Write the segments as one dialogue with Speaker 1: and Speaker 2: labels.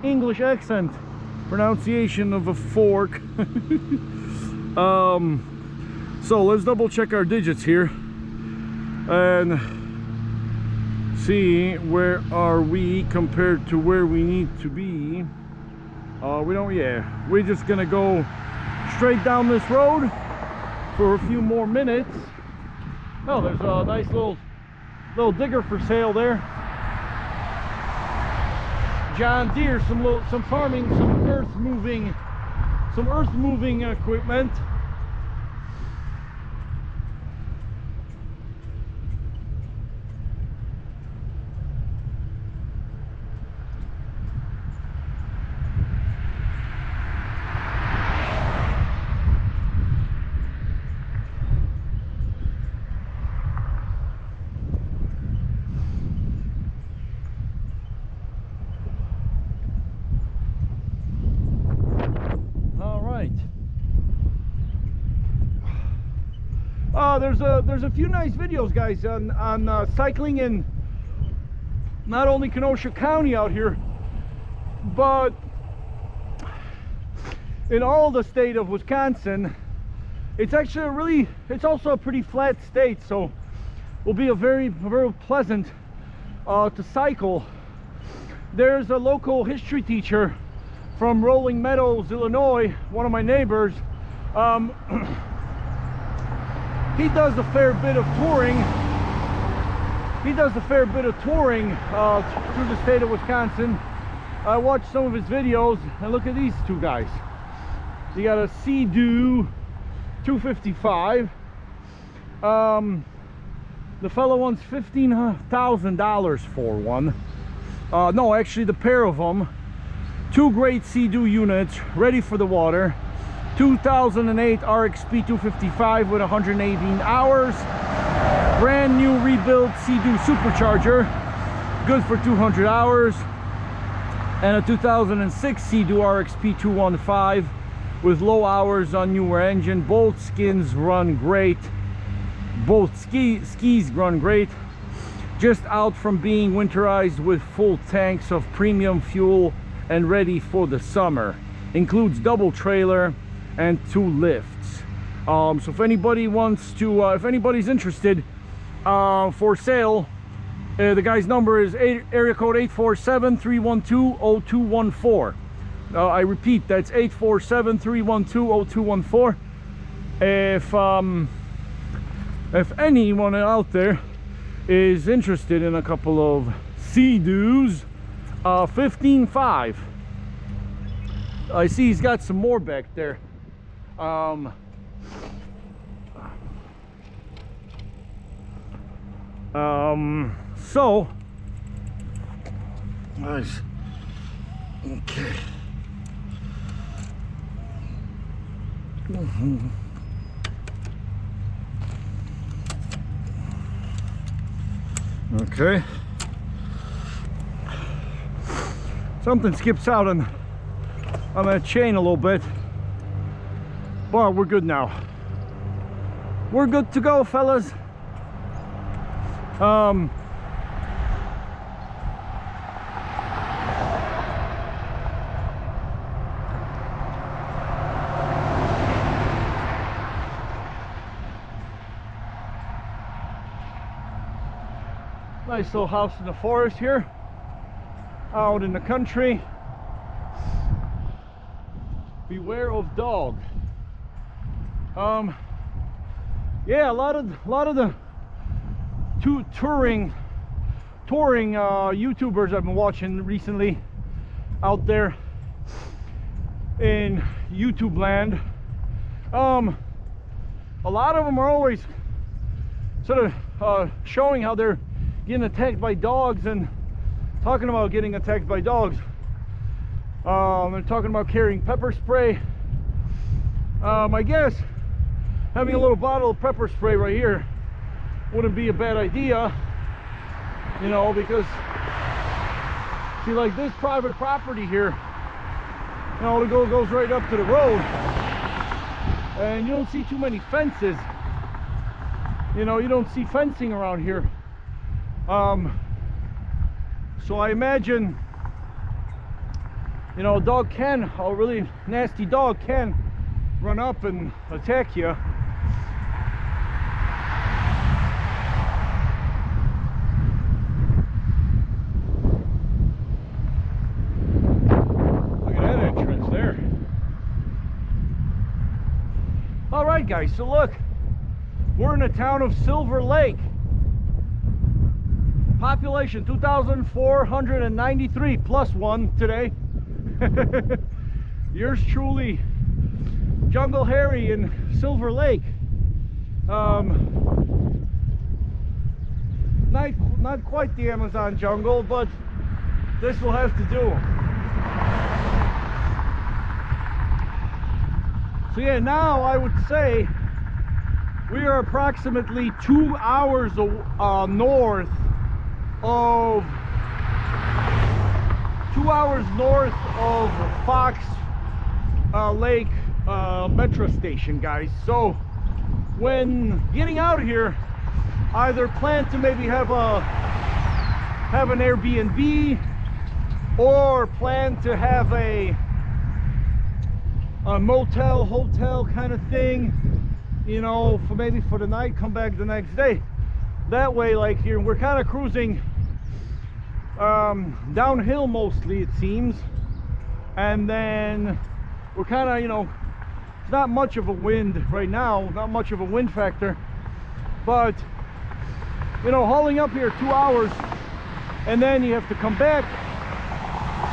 Speaker 1: English accent pronunciation of a fork. So let's double check our digits here and see where are we compared to where we need to be. We're just gonna go straight down this road for a few more minutes. Oh, there's a nice little digger for sale there. John Deere, some farming, some earth moving equipment. There's a few nice videos, guys, on cycling in not only Kenosha County out here, but in all the state of Wisconsin. It's actually it's also a pretty flat state, so will be a very pleasant to cycle. There's a local history teacher from Rolling Meadows, Illinois, one of my neighbors. He does a fair bit of touring. Through the state of Wisconsin. I watched some of his videos, and look at these two guys. You got a Sea-Doo 255. The fellow wants $15,000 for one. No, actually the pair of them. Two great Sea-Doo units, ready for the water. 2008 RXP 255 with 118 hours. Brand new rebuilt Sea-Doo supercharger, good for 200 hours. And a 2006 Sea-Doo RXP 215 with low hours on newer engine. Both skins run great. Both skis run great. Just out from being winterized with full tanks of premium fuel and ready for the summer. Includes double trailer and 2 lifts. So if anybody wants to, if anybody's interested, for sale, the guy's number is area code 847-312-0214. I repeat, that's 847-312-0214. If anyone out there is interested in a couple of Sea-Doos, 15.5. I see he's got some more back there. So nice. Okay. Okay. Something skips out on that chain a little bit. But we're good now. We're good to go, fellas. Nice little house in the forest here, out in the country. Beware of dog. Yeah, a lot of the touring YouTubers I've been watching recently out there in YouTube land. A lot of them are always sort of showing how they're getting attacked by dogs and talking about getting attacked by dogs. They're talking about carrying pepper spray. I guess having a little bottle of pepper spray right here wouldn't be a bad idea, you know, because see, like this private property here, you know, it goes right up to the road, and you don't see too many fences. You know, you don't see fencing around here. So I imagine You know, a dog can, a really nasty dog can run up and attack you. Look at that entrance there. Alright guys, so look, we're in the town of Silver Lake. Population 2,493 plus one today. Yours truly, Jungle Harry in Silver Lake. Not quite the Amazon jungle, but this will have to do. So yeah, now I would say we are approximately 2 hours north of 2 hours north of Fox Lake metro station, guys. So when getting out of here, either plan to maybe have an Airbnb, or plan to have a motel, hotel kind of thing, you know, for maybe for the night, come back the next day. That way, like here, we're kind of cruising downhill mostly, it seems, and then we're kind of, you know, it's not much of a wind right now, not much of a wind factor, but you know, hauling up here 2 hours, and then you have to come back,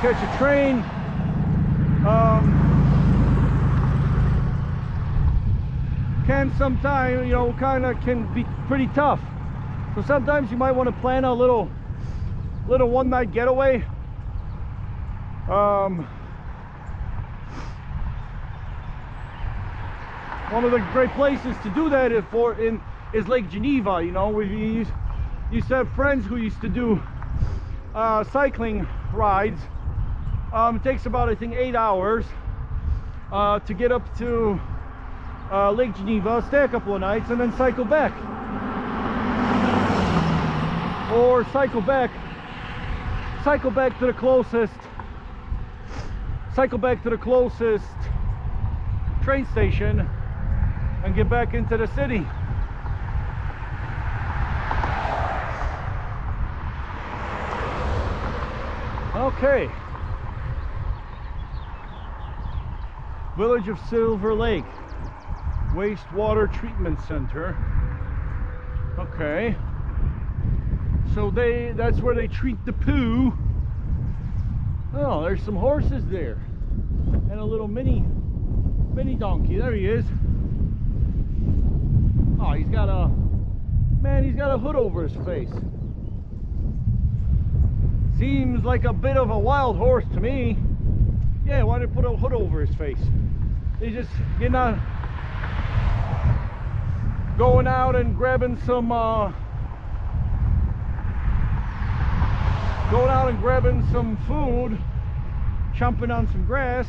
Speaker 1: catch a train. Can sometimes, you know, kind of can be pretty tough. So sometimes you might want to plan a little one night getaway. One of the great places to do that is Lake Geneva. You know, we used to have friends who used to do cycling rides. It takes about, I think, 8 hours to get up to Lake Geneva, stay a couple of nights, and then cycle back. Or cycle back to the closest train station and get back into the city. Okay. Village of Silver Lake Wastewater Treatment Center. Okay. So that's where they treat the poo. Oh, there's some horses there. And a little mini donkey. There he is. Oh, he's got a hood over his face. Seems like a bit of a wild horse to me. Yeah, why did they put a hood over his face? They just getting out, going out and grabbing some food, chomping on some grass.